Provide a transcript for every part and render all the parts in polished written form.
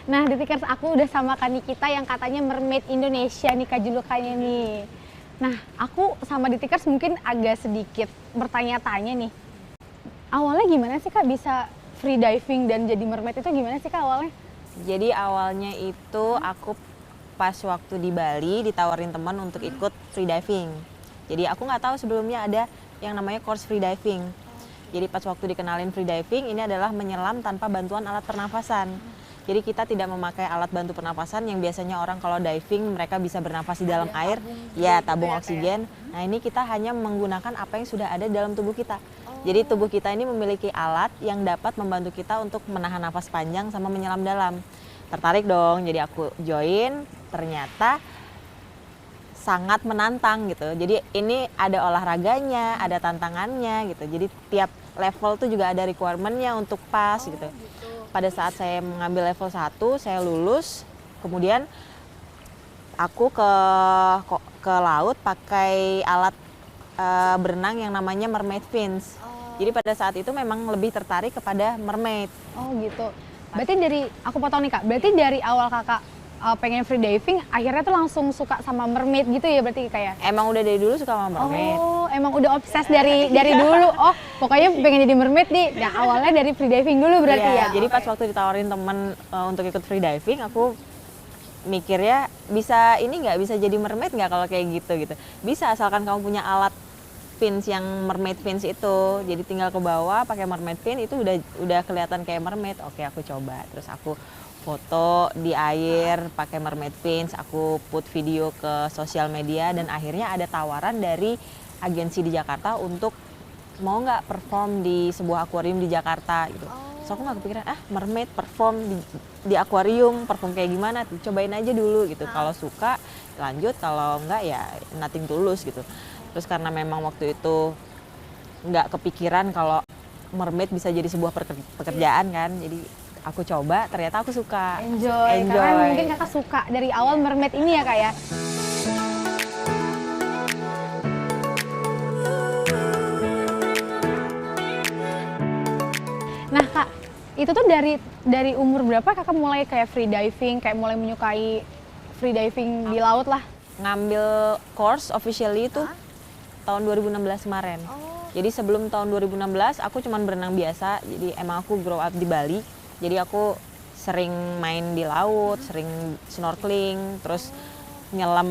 Nah, Detikers, aku udah sama Kak Nikita yang katanya mermaid Indonesia nih Kak julukannya nih. Nah, aku sama Detikers mungkin agak sedikit bertanya-tanya nih. Awalnya gimana sih Kak bisa free diving dan jadi mermaid itu gimana sih Kak awalnya? Jadi awalnya itu aku pas waktu di Bali ditawarin teman untuk ikut free diving. Jadi aku nggak tahu sebelumnya ada yang namanya course free diving. Jadi pas waktu dikenalin free diving ini adalah menyelam tanpa bantuan alat pernafasan. Jadi kita tidak memakai alat bantu pernafasan yang biasanya orang kalau diving mereka bisa bernafas di dalam air, ya tabung oksigen. Nah ini kita hanya menggunakan apa yang sudah ada dalam tubuh kita. Jadi tubuh kita ini memiliki alat yang dapat membantu kita untuk menahan nafas panjang sama menyelam dalam. Tertarik dong, jadi aku join, ternyata sangat menantang gitu. Jadi ini ada olahraganya, ada tantangannya gitu. Jadi tiap level tuh juga ada requirement-nya untuk pas gitu. Pada saat saya mengambil level 1, saya lulus. Kemudian aku ke laut pakai alat berenang yang namanya mermaid fins. Jadi pada saat itu memang lebih tertarik kepada mermaid. Oh gitu. Berarti aku potong nih Kak, berarti dari awal Kakak pengen free diving, akhirnya tuh langsung suka sama mermaid gitu ya berarti kayak? Emang udah dari dulu suka sama mermaid. Oh, emang udah obses dari dulu. Oh, pokoknya pengen jadi mermaid nih. Nah, awalnya dari free diving dulu berarti ya? Jadi pas waktu ditawarin temen untuk ikut free diving, aku mikirnya bisa jadi mermaid nggak kalau kayak gitu. Bisa asalkan kamu punya alat fins yang mermaid fins itu. Jadi tinggal ke bawah pakai mermaid fin itu udah kelihatan kayak mermaid. Oke, aku coba. Terus aku foto di air pakai mermaid fins, aku put video ke sosial media dan akhirnya ada tawaran dari agensi di Jakarta untuk mau nggak perform di sebuah akuarium di Jakarta gitu. So aku nggak kepikiran mermaid perform di akuarium, perform kayak gimana? Cobain aja dulu gitu. Kalau suka lanjut, kalau enggak ya nothing tulus gitu. Terus karena memang waktu itu nggak kepikiran kalau mermaid bisa jadi sebuah pekerjaan kan, jadi aku coba, ternyata aku suka. Enjoy. Karena mungkin Kakak suka dari awal mermaid ini ya Kak ya? Nah Kak, itu tuh dari umur berapa Kakak mulai kayak free diving, kayak mulai menyukai free diving di laut lah? Ngambil course officially itu tahun 2016 kemarin. Jadi sebelum tahun 2016 aku cuman berenang biasa, jadi emang aku grow up di Bali. Jadi aku sering main di laut, sering snorkeling, terus nyelam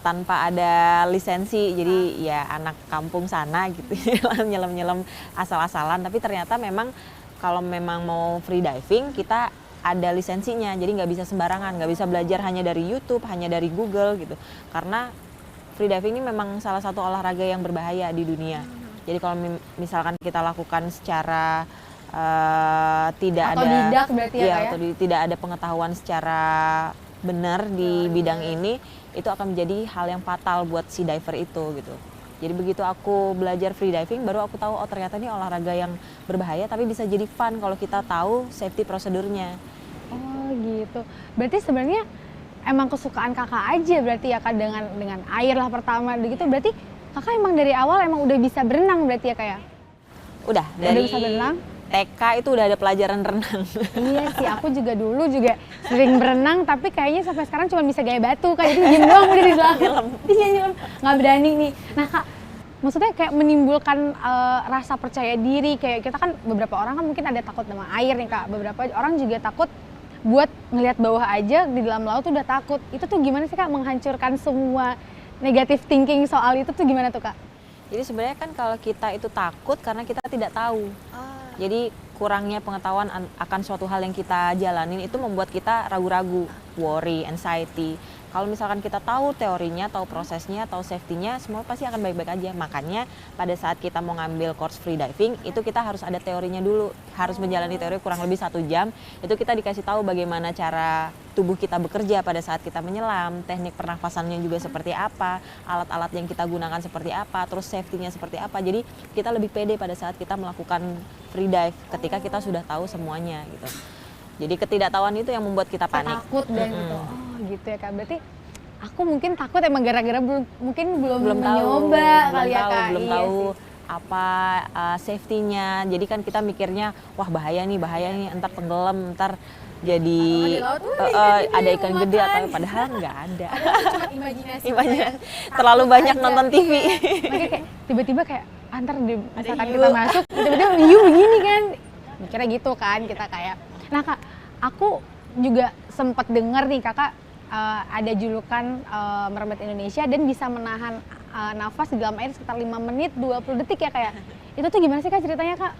tanpa ada lisensi. Jadi ya anak kampung sana gitu, nyelam-nyelam asal-asalan. Tapi ternyata memang kalau memang mau free diving kita ada lisensinya, jadi nggak bisa sembarangan, nggak bisa belajar hanya dari YouTube, hanya dari Google gitu. Karena free diving ini memang salah satu olahraga yang berbahaya di dunia. Jadi kalau misalkan kita lakukan secara tidak otodidak berarti ya, atau tidak ada pengetahuan secara benar di bidang ini, itu akan menjadi hal yang fatal buat si diver itu gitu. Jadi begitu aku belajar free diving, baru aku tahu ternyata ini olahraga yang berbahaya tapi bisa jadi fun kalau kita tahu safety prosedurnya. Oh gitu. Berarti sebenarnya emang kesukaan Kakak aja berarti ya Kak dengan air lah pertama gitu. Berarti Kakak emang dari awal emang udah bisa berenang berarti ya Kak ya? Udah Bisa berenang? TK itu udah ada pelajaran renang. Iya sih, aku juga dulu sering berenang, tapi kayaknya sampai sekarang cuma bisa gaya batu Kak, jadi diem doang udah di belakang. Iya nyelam, nggak berani nih. Nah Kak, maksudnya kayak menimbulkan rasa percaya diri, kayak kita kan beberapa orang kan mungkin ada takut sama air nih Kak, beberapa orang juga takut buat ngelihat bawah aja di dalam laut tuh udah takut. Itu tuh gimana sih Kak menghancurkan semua negative thinking soal itu tuh gimana tuh Kak? Jadi sebenarnya kan kalau kita itu takut karena kita tidak tahu. Jadi kurangnya pengetahuan akan suatu hal yang kita jalanin itu membuat kita ragu-ragu, worry, anxiety. Kalau misalkan kita tahu teorinya, tahu prosesnya, tahu safety-nya, semua pasti akan baik-baik aja. Makanya pada saat kita mau ngambil course free diving, itu kita harus ada teorinya dulu. Harus menjalani teori kurang lebih 1 jam. Itu kita dikasih tahu bagaimana cara tubuh kita bekerja pada saat kita menyelam, teknik pernafasannya juga seperti apa, alat-alat yang kita gunakan seperti apa, terus safety-nya seperti apa. Jadi kita lebih pede pada saat kita melakukan free dive ketika kita sudah tahu semuanya gitu. Jadi ketidaktahuan itu yang membuat kita panik. Takut dan gitu. Oh gitu ya Kak. Berarti aku mungkin takut emang gara-gara belum nyoba kali ya Kak. Belum tahu apa safety-nya. Jadi kan kita mikirnya wah bahaya nih, entar tenggelam, entar jadi di laut, wah, ikan ada gede, ikan mau gede makan. atau padahal nggak ada. Cuma imajinasi. Imajinasi. Terlalu banyak aja. nonton TV. Makanya kayak tiba-tiba kayak antar di misalkan hiu. kita masuk tiba-tiba hiu begini kan. Mikirnya gitu kan kita kayak. Nah Kak, aku juga sempat dengar nih Kakak ada julukan Mermaid Indonesia dan bisa menahan nafas di dalam air sekitar 5 menit 20 detik ya kayak. Itu tuh gimana sih Kak ceritanya Kak?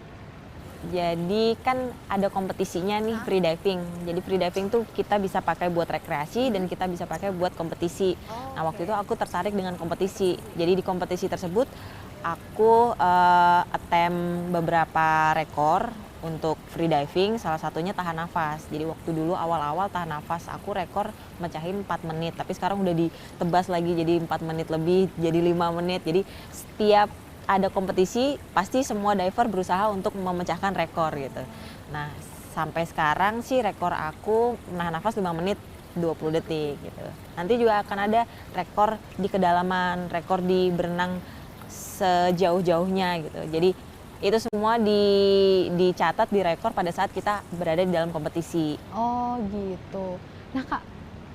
Jadi kan ada kompetisinya nih free diving. Jadi free diving tuh kita bisa pakai buat rekreasi dan kita bisa pakai buat kompetisi. Nah waktu itu aku tertarik dengan kompetisi. Jadi di kompetisi tersebut aku attempt beberapa rekor untuk free diving. Salah satunya tahan nafas. Jadi waktu dulu awal-awal tahan nafas aku rekor mecahin 4 menit. Tapi sekarang udah ditebas lagi jadi 4 menit lebih, jadi 5 menit. Jadi setiap ada kompetisi, pasti semua diver berusaha untuk memecahkan rekor gitu. Nah, sampai sekarang sih rekor aku menahan nafas 5 menit 20 detik gitu. Nanti juga akan ada rekor di kedalaman, rekor di berenang sejauh-jauhnya gitu. Jadi itu semua dicatat di rekor pada saat kita berada di dalam kompetisi. Oh gitu. Nah Kak,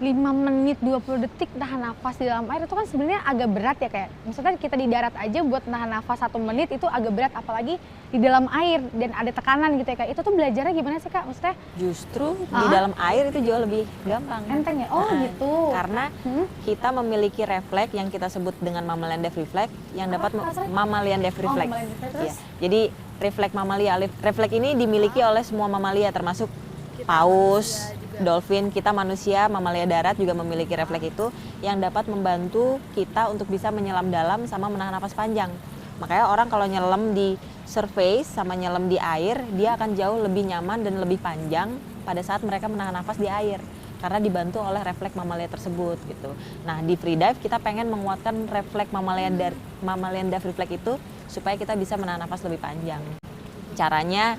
5 menit 20 detik tahan nafas di dalam air itu kan sebenarnya agak berat ya kayak. Maksudnya kita di darat aja buat nahan nafas 1 menit itu agak berat apalagi di dalam air dan ada tekanan gitu ya Kak. Itu tuh belajarnya gimana sih Kak? Maksudnya Justru di dalam air itu jauh lebih gampang. enteng ya? Oh gitu. Karena kita memiliki refleks yang kita sebut dengan mammalian death reflex yang dapat mammalian death reflex. mammalian death reflex, Iya. Jadi refleks mamalia, refleks ini dimiliki oleh semua mamalia termasuk paus, dolphin, kita manusia, mamalia darat juga memiliki refleks itu yang dapat membantu kita untuk bisa menyelam dalam sama menahan nafas panjang. Makanya orang kalau nyelam di surface sama nyelam di air, dia akan jauh lebih nyaman dan lebih panjang pada saat mereka menahan nafas di air. Karena dibantu oleh refleks mamalia tersebut gitu. Nah di free dive kita pengen menguatkan refleks mammalian dive refleks itu supaya kita bisa menahan nafas lebih panjang. Caranya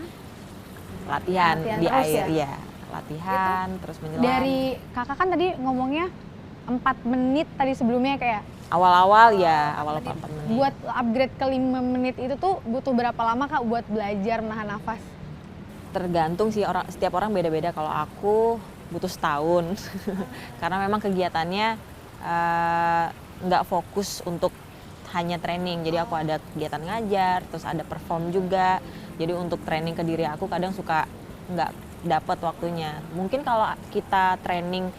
latihan di air ya. Latihan terus menyelam. Dari Kakak kan tadi ngomongnya 4 menit tadi sebelumnya kayak Awal-awal ya, awal 4 menit. buat upgrade ke 5 menit itu tuh butuh berapa lama Kak buat belajar menahan nafas? Tergantung sih setiap orang beda-beda. Kalau aku butuh setahun karena memang kegiatannya nggak fokus untuk hanya training. Jadi aku ada kegiatan ngajar, terus ada perform juga. Jadi untuk training ke diri aku kadang suka nggak dapat waktunya. Mungkin kalau kita training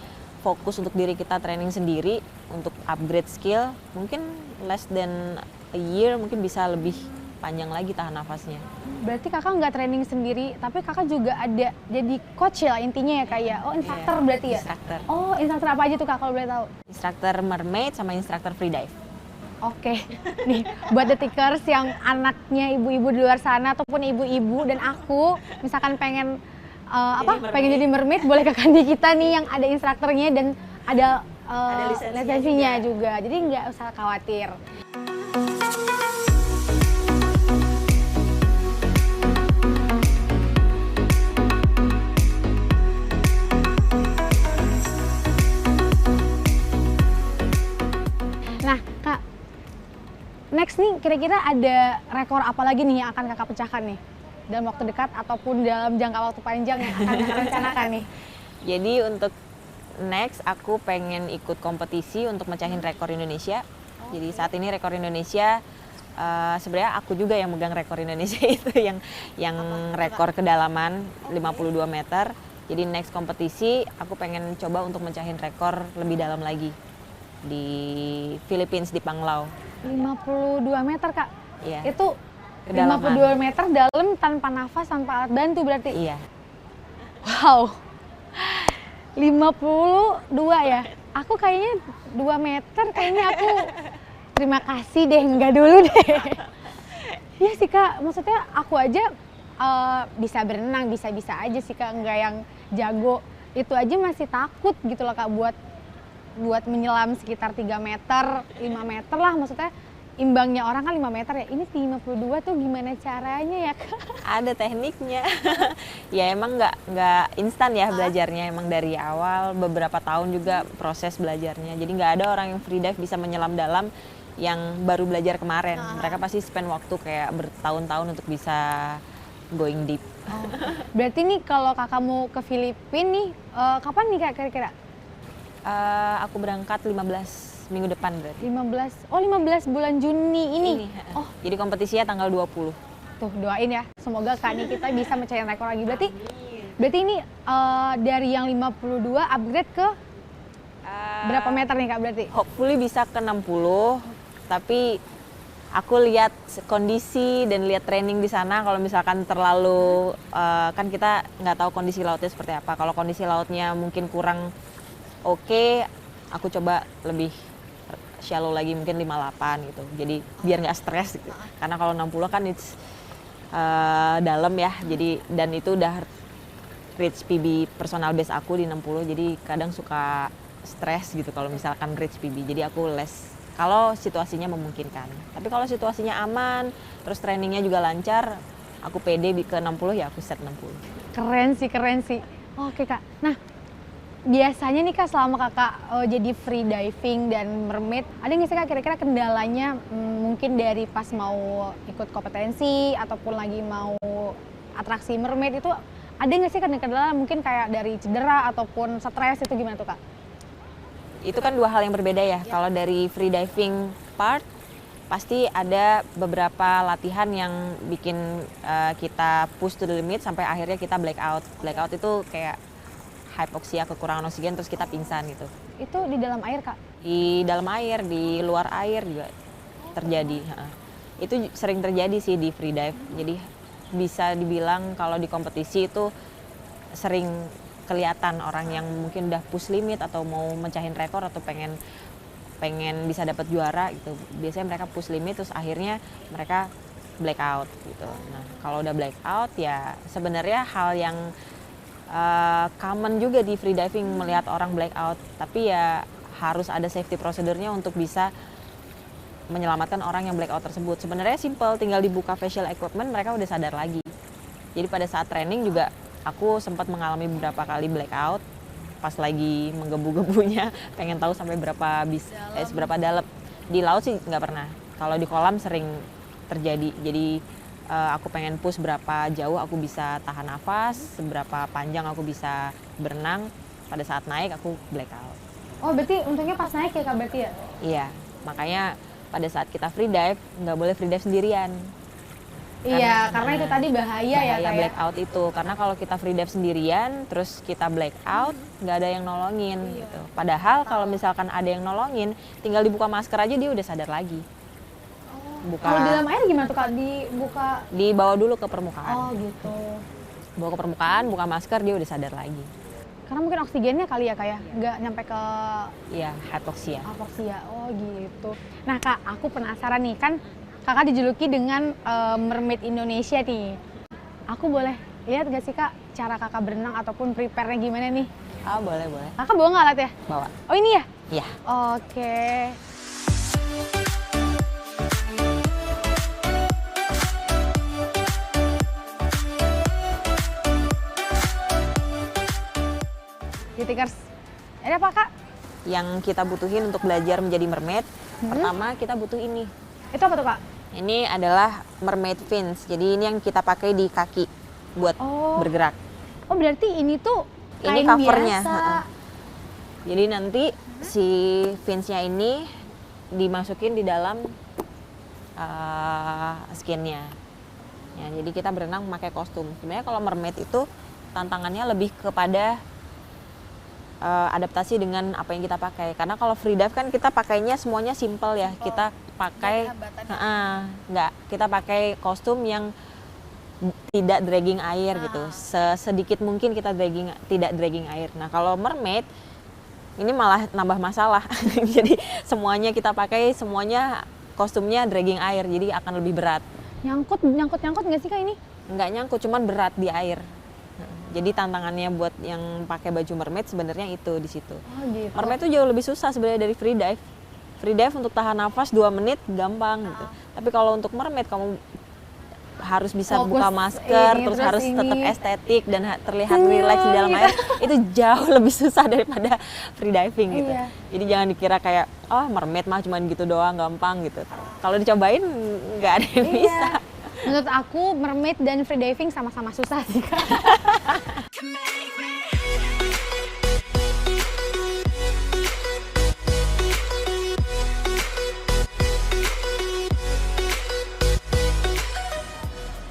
fokus untuk diri kita, training sendiri untuk upgrade skill, mungkin less than a year mungkin bisa lebih panjang lagi tahan nafasnya. Berarti Kakak nggak training sendiri, tapi Kakak juga ada jadi coach ya intinya ya kayak. Oh instructor berarti ya? Instructor. Oh instructor apa aja tuh Kak kalau boleh tahu? Instructor mermaid sama instructor free dive. Oke, nih buat detikers yang anaknya ibu-ibu di luar sana ataupun ibu-ibu dan aku misalkan pengen pengen jadi mermaid boleh ke Kandi kita nih yang ada instrukturnya dan ada lisensinya juga. Jadi nggak usah khawatir. Nah Kak, next nih kira-kira ada rekor apa lagi nih yang akan Kakak pecahkan nih? Dalam waktu dekat ataupun dalam jangka waktu panjang yang akan direncanakan nih? Jadi untuk next aku pengen ikut kompetisi untuk mecahin rekor Indonesia. Jadi saat ini rekor Indonesia sebenarnya aku juga yang megang rekor Indonesia itu yang rekor kedalaman 52 meter. Jadi next kompetisi aku pengen coba untuk mecahin rekor lebih dalam lagi di Philippines di Panglao. 52 meter Kak? Iya. Itu Kedalaman. 52 meter dalam tanpa nafas, tanpa alat bantu berarti? Iya. Wow, 52 ya? Aku kayaknya 2 meter, kayaknya aku terima kasih deh, enggak dulu deh. Iya sih Kak, maksudnya aku aja bisa berenang, bisa-bisa aja sih Kak, enggak yang jago. Itu aja masih takut gitu loh Kak buat menyelam sekitar 3 meter, 5 meter lah maksudnya. Imbangnya orang kan 5 meter ya, ini 52 tuh gimana caranya ya Kak? Ada tekniknya. Ya emang nggak instan ya belajarnya, emang dari awal beberapa tahun juga proses belajarnya. Jadi nggak ada orang yang free dive bisa menyelam dalam yang baru belajar kemarin. Mereka pasti spend waktu kayak bertahun-tahun untuk bisa going deep. Oh. Berarti nih kalau kakak mau ke Filipina nih, kapan nih kak kira-kira? Aku berangkat 15 minggu depan berarti. 15 bulan Juni ini. Oh, jadi kompetisinya tanggal 20. Tuh doain ya, semoga kak nih kita bisa mencapai rekor lagi. Berarti ini dari yang 52 upgrade ke berapa meter nih kak berarti? Hopefully bisa ke 60, tapi aku lihat kondisi dan lihat training di sana. Kalau misalkan terlalu kan kita nggak tahu kondisi lautnya seperti apa. Kalau kondisi lautnya mungkin kurang oke, aku coba lebih shallow lagi, mungkin 58 gitu. Jadi biar nggak stres gitu. Karena kalau 60 kan it's dalam ya. Jadi dan itu udah reach PB personal best aku di 60. Jadi kadang suka stres gitu kalau misalkan reach PB. Jadi aku less kalau situasinya memungkinkan. Tapi kalau situasinya aman, terus trainingnya juga lancar, aku pede ke 60 ya aku set 60. Keren sih. Oke kak. Nah, biasanya nih kak selama kakak jadi free diving dan mermaid, ada nggak sih kak kira-kira kendalanya mungkin dari pas mau ikut kompetensi ataupun lagi mau atraksi mermaid itu ada nggak sih kendala mungkin kayak dari cedera ataupun stres itu gimana tuh kak? Itu kan dua hal yang berbeda ya. Kalau dari free diving part, pasti ada beberapa latihan yang bikin kita push to the limit sampai akhirnya kita black out. Black out itu kayak hypoxia, kekurangan oksigen, terus kita pingsan gitu. Itu di dalam air kak? Di dalam air, di luar air juga terjadi. Itu sering terjadi sih di free dive. Jadi bisa dibilang kalau di kompetisi itu sering kelihatan orang yang mungkin udah push limit atau mau mencahin rekor atau pengen bisa dapat juara gitu. Biasanya mereka push limit terus akhirnya mereka black out gitu. Nah, kalau udah black out ya sebenarnya hal yang common juga di free diving melihat orang black out, tapi ya harus ada safety prosedurnya untuk bisa menyelamatkan orang yang black out tersebut. Sebenarnya simple, tinggal dibuka facial equipment mereka udah sadar lagi. Jadi pada saat training juga aku sempat mengalami beberapa kali blackout pas lagi menggebu-gebunya, pengen tahu sampai seberapa dalam. Di laut sih nggak pernah. Kalau di kolam sering terjadi. Jadi aku pengen push berapa jauh aku bisa tahan nafas, seberapa panjang aku bisa berenang. Pada saat naik aku blackout. Oh berarti untungnya pas naik ya kak berarti ya? Iya, makanya pada saat kita free dive nggak boleh free dive sendirian. Iya, karena itu tadi bahaya ya kayak blackout itu. Karena kalau kita free dive sendirian, terus kita blackout, nggak ada yang nolongin gitu. Padahal kalau misalkan ada yang nolongin, tinggal dibuka masker aja dia udah sadar lagi. Kalau di dalam air gimana tuh kak? Dibawa dulu ke permukaan. Oh gitu. Bawa ke permukaan, buka masker, dia udah sadar lagi. Karena mungkin oksigennya kali ya kak ya, nggak nyampe ke hypoxia. Oh gitu. Nah kak, aku penasaran nih kan. Kakak dijuluki dengan mermaid Indonesia nih. Aku boleh lihat gak sih kak cara kakak berenang ataupun prepare-nya gimana nih? Oh boleh. Kakak bawa nggak alat ya? Bawa. Oh ini ya? Iya. Oke. Gitikers, ada apa kak? Yang kita butuhin untuk belajar menjadi mermaid, pertama kita butuh ini. Itu apa tuh kak? Ini adalah mermaid fins. Jadi ini yang kita pakai di kaki buat bergerak. Oh berarti ini tuh kain ini covernya. Biasa. Jadi nanti si finsnya ini dimasukin di dalam skinnya. Ya, jadi kita berenang memakai kostum. Sebenarnya kalau mermaid itu tantangannya lebih kepada adaptasi dengan apa yang kita pakai. Karena kalau free dive kan kita pakainya semuanya simple ya. Kita pakai kita pakai kostum yang tidak dragging air gitu. Sedikit mungkin kita tidak dragging air. Nah, kalau mermaid ini malah nambah masalah. Jadi semuanya kita pakai, semuanya kostumnya dragging air. Jadi akan lebih berat. Nyangkut nggak sih kak ini? Nggak nyangkut, cuman berat di air. Jadi tantangannya buat yang pakai baju mermaid sebenarnya itu di situ. Oh, gitu. Mermaid itu jauh lebih susah sebenarnya dari free dive. Free dive untuk tahan nafas 2 menit gampang gitu. Tapi kalau untuk mermaid kamu harus bisa buka masker, terus harus tetap estetik dan terlihat relax di dalam air. Itu jauh lebih susah daripada free diving gitu. Iya. Jadi jangan dikira kayak mermaid mah cuman gitu doang gampang gitu. Kalau dicobain nggak ada yang bisa. Menurut aku mermaid dan freediving sama-sama susah sih Kak.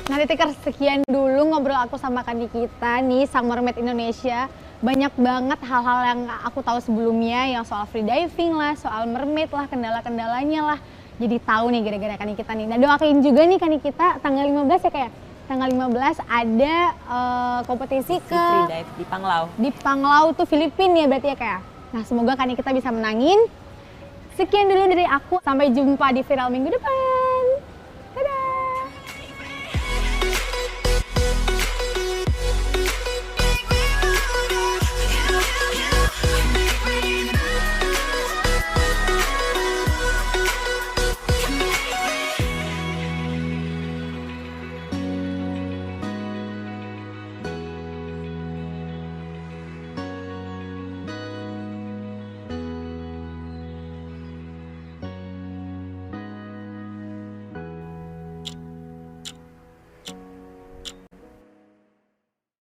Nah Titikers, sekian dulu ngobrol aku sama Kak Nikita nih, Sang Mermaid Indonesia. Banyak banget hal-hal yang aku tahu sebelumnya, yang soal freediving lah, soal mermaid lah, kendala-kendalanya lah. Jadi tahu nih gara-gara Kak Nikita nih. Nah doain juga nih Kak Nikita tanggal 15 ya kayak tanggal 15 ada kompetisi ke Freedive di Panglao. Di Panglao tuh Filipina ya berarti ya kayak. Nah semoga Kak Nikita bisa menangin. Sekian dulu dari aku, sampai jumpa di viral minggu depan.